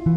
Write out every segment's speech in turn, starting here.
Hey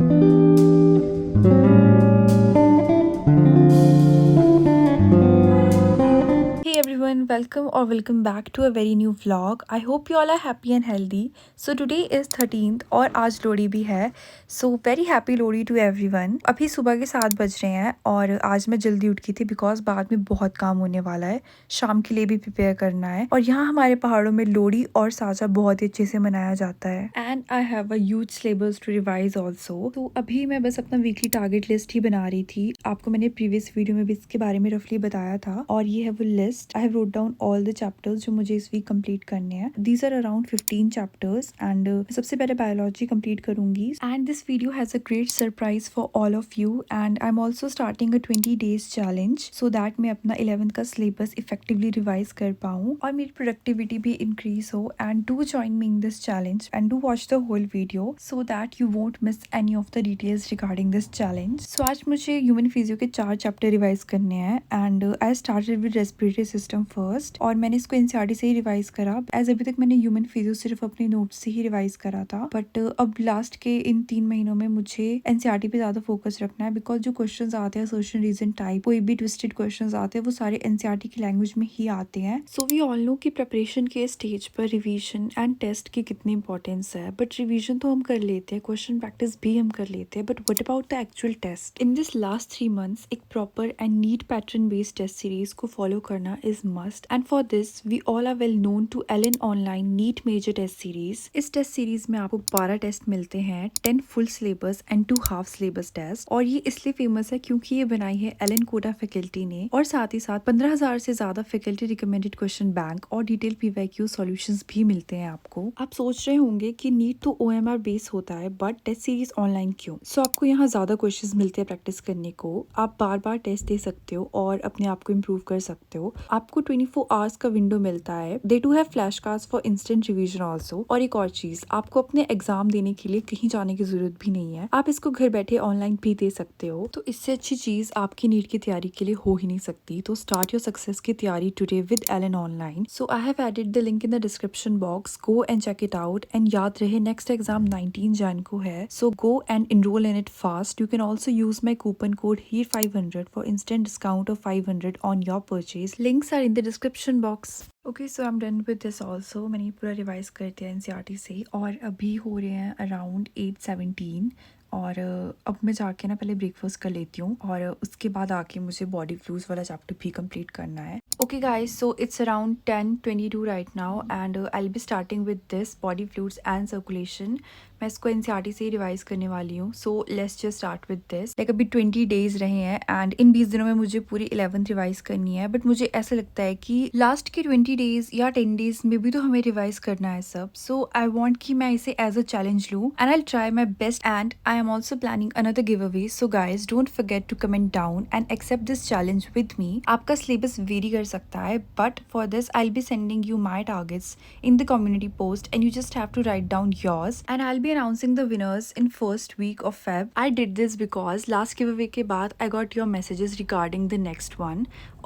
everyone, welcome back to a very new vlog. I hope you all are happy and healthy. So today is 13th और आज लोहड़ी भी है. So very happy Lohri to everyone. अभी सुबह के 7 बज रहे हैं और आज मैं जल्दी उठ गई थी बिकॉज बाद में बहुत काम होने वाला है. शाम के लिए भी प्रिपेयर करना है और यहाँ हमारे पहाड़ों में लोहड़ी और साजा बहुत ही अच्छे से मनाया जाता है. And I have a huge syllabus to revise also. तो अभी मैं बस अपना वीकली टारगेट लिस्ट ही बना रही थी. आपको मैंने प्रीवियस वीडियो में भी इसके बारे में रफली बताया था और ये है वो list. I have wrote down all the chapters जो मुझे इस वीक कंप्लीट करने हैं. These are around 15 chapters and मैं सबसे पहले बायोलॉजी कंप्लीट करूंगी. And this video has a great surprise for all of you and I'm also starting a 20 days challenge so that मैं अपना 11th का syllabus effectively revise कर पाऊँ और मेरी productivity भी increase हो. And do join me in this challenge and do watch the whole video so that you won't miss any of the details regarding this challenge. So आज मुझे human physio के 4 chapter revise करने हैं and I started with respiratory system first और मैंने इसको NCERT से ही revise करा. एज अभी तक मैंने ह्यूमन फिजियो सिर्फ अपने नोट्स से ही रिवाइज करा था बट अब लास्ट के इन 3 महीनों में मुझे एनसीईआरटी पे ज्यादा फोकस रखना है बिकॉज जो क्वेश्चंस आते हैं असर्शन रीजन टाइप कोई भी ट्विस्टेड क्वेश्चंस आते हैं वो सारे एनसीईआरटी की लैंग्वेज में ही आते हैं. सो वी ऑल नो कि प्रिपरेशन के स्टेज पर रिविजन एंड टेस्ट की कितनी इंपॉर्टेंस है. बट रिविजन तो हम कर लेते हैं, क्वेश्चन प्रैक्टिस भी हम कर लेते हैं, but what about the actual test. In this last 3 months एक proper and neat pattern based test series को फॉलो करना is must and for this we all are well known to Ellen Online NEET Major Test Series. इस test series में आपको 12 test मिलते हैं, 10 full syllabus and 2 half syllabus test और ये इसलिए फेमस है क्योंकि ये बनाई है एलन कोटा फैकल्टी ने और साथ ही साथ 15,000 से ज्यादा फैकल्टी रिकमेंडेड क्वेश्चन बैंक और डिटेल पीवाईक्यू सॉल्यूशंस भी मिलते हैं आपको. आप सोच रहे होंगे कि नीट तो OMR बेस होता है बट टेस्ट सीरीज ऑनलाइन क्यों. सो आपको यहाँ ज्यादा क्वेश्चन मिलते हैं प्रैक्टिस करने को. आप बार बार टेस्ट दे सकते हो और अपने आप को इम्प्रूव कर सकते हो. आपको 24 आवर्स का विंडो मिलता है. They do have flash cards for instant revision also. और एक और चीज, आपको अपने एग्जाम देने के लिए कहीं जाने की जरूरत भी नहीं है. आप इसको घर बैठे ऑनलाइन भी दे सकते हो. तो इससे अच्छी चीज आपकी नीट की तैयारी के लिए हो ही नहीं सकती. तो स्टार्ट योर सक्सेस की तैयारी today with Allen online. So I have added the link in the description box. Go and check it out and याद रहे नेक्स्ट एग्जाम 19 जैन को है. So go and enroll in it fast. You can also use my coupon code HERE500 for instant discount of 500 on your purchase. Links are in the description box. Okay, so I'm done with this also. मैंने पूरा revise कर दिया NCERT से और अभी हो रहे हैं अराउंड 8:17 और अब मैं जाके ना पहले ब्रेकफास्ट कर लेती हूँ और उसके बाद आके मुझे बॉडी फ्लूज वाला चैप्टर भी कंप्लीट करना है. Okay guys, so it's around 10:22 right now and I'll be starting with this body fluids and circulation. मैं इसको एनसीईआरटी से ही रिवाइज करने वाली हूँ. So let's just start with this. Like अभी 20 डेज रहे हैं एंड इन 20 दिनों में मुझे पूरी 11th रिवाइज करनी है. बट मुझे ऐसा लगता है कि लास्ट के 20 डेज या 10 डेज में भी तो हमें रिवाइज करना है सब. सो आई वॉन्ट कि मैं इसे एज अ चैलेंज लूँ and I try my best and I am also planning another give away. So guys don't forget to comment down and accept this challenge with me. आपका syllabus vary कर सकता है but for this I will be sending you my targets in the community post and you just have to write down yours and I will be announcing the winners in first week of Feb. I did this because last giveaway के बाद I got your messages regarding the next one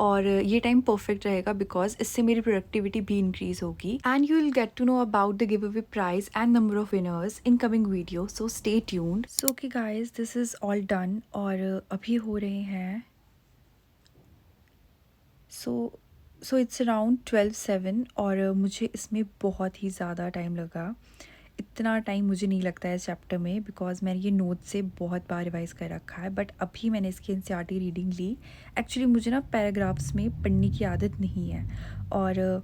और ये time perfect रहेगा because इससे मेरी productivity भी increase होगी and you will get to know about the give away prize and number of winners in coming video. So stay tuned. So okay guys, this is all done और अभी हो रहे हैं so it's around 12:07 और मुझे इसमें बहुत ही ज़्यादा टाइम लगा. इतना टाइम मुझे नहीं लगता है इस चैप्टर में बिकॉज मैंने ये नोट से बहुत बार रिवाइज कर रखा है. बट अभी मैंने इसकी एनसीईआरटी रीडिंग ली. एक्चुअली मुझे ना पैराग्राफ्स में पढ़ने की आदत नहीं है और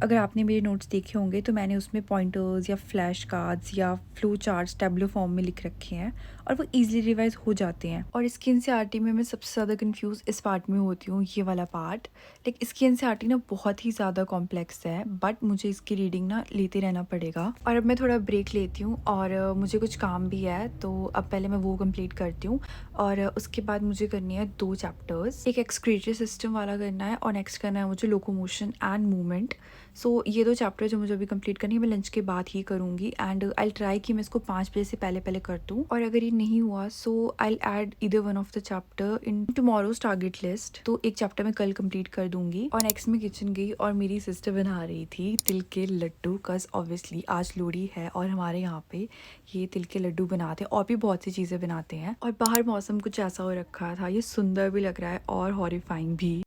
अगर आपने मेरे नोट्स देखे होंगे तो मैंने उसमें पॉइंटर्स या फ्लैश कार्ड्स या फ्लो चार्ट्स टैब्लो फॉर्म में लिख रखे हैं और वो ईजिली रिवाइज हो जाते हैं. और इसकी एनसीईआरटी में मैं सबसे ज़्यादा कंफ्यूज इस पार्ट में होती हूँ, ये वाला पार्ट. लाइक इसकी एनसीईआरटी ना बहुत ही ज़्यादा कॉम्प्लेक्स है बट मुझे इसकी रीडिंग ना लेते रहना पड़ेगा. और अब मैं थोड़ा ब्रेक लेती हूँ और मुझे कुछ काम भी है तो अब पहले मैं वो कंप्लीट करती हूँ और उसके बाद मुझे करनी है 2 चैप्टर्स. एक एक्सक्रीटरी सिस्टम वाला करना है और नेक्स्ट करना है मुझे लोकोमोशन एंड मूवमेंट. सो ये 2 चैप्टर जो मुझे अभी कंप्लीट करनी है मैं लंच के बाद ही करूँगी एंड आई ट्राई कि मैं इसको 5 बजे से पहले कर दूँ, और अगर ये नहीं हुआ so I add either one of the chapter in tomorrow's target list. तो एक चैप्टर मैं कल कंप्लीट कर दूंगी। और नेक्स्ट में किचन गई और मेरी सिस्टर बना रही थी तिल के लड्डू, कज ऑब्वियसली आज लोहड़ी है और हमारे यहाँ पे ये तिल के लड्डू बनाते हैं और भी बहुत सी चीज़ें बनाते हैं। और बाहर मौसम कुछ ऐसा हो रखा था, ये सुंदर भी लग रहा है और हॉरिफाइंग भी।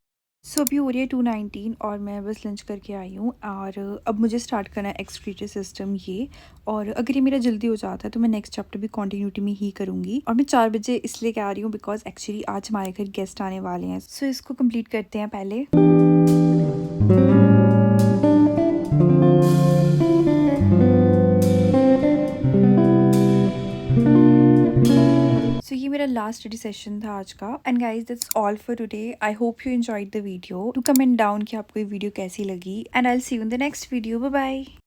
सो अभी हो रही है 2:19 और मैं बस लंच करके आई हूँ और अब मुझे स्टार्ट करना है एक्सक्रीटरी सिस्टम ये। और अगर ये मेरा जल्दी हो जाता है तो मैं नेक्स्ट चैप्टर भी कंटिन्यूटी में ही करूँगी। और मैं 4 बजे इसलिए कह रही हूँ बिकॉज एक्चुअली आज हमारे घर गेस्ट आने वाले हैं। सो इसको कंप्लीट करते हैं पहले। सो ये मेरा लास्ट स्टडी सेशन था आज का। And guys that's all for today. I hope you enjoyed the video. To comment down कि आपको ये वीडियो कैसी लगी and I will see you in the next video. Bye bye.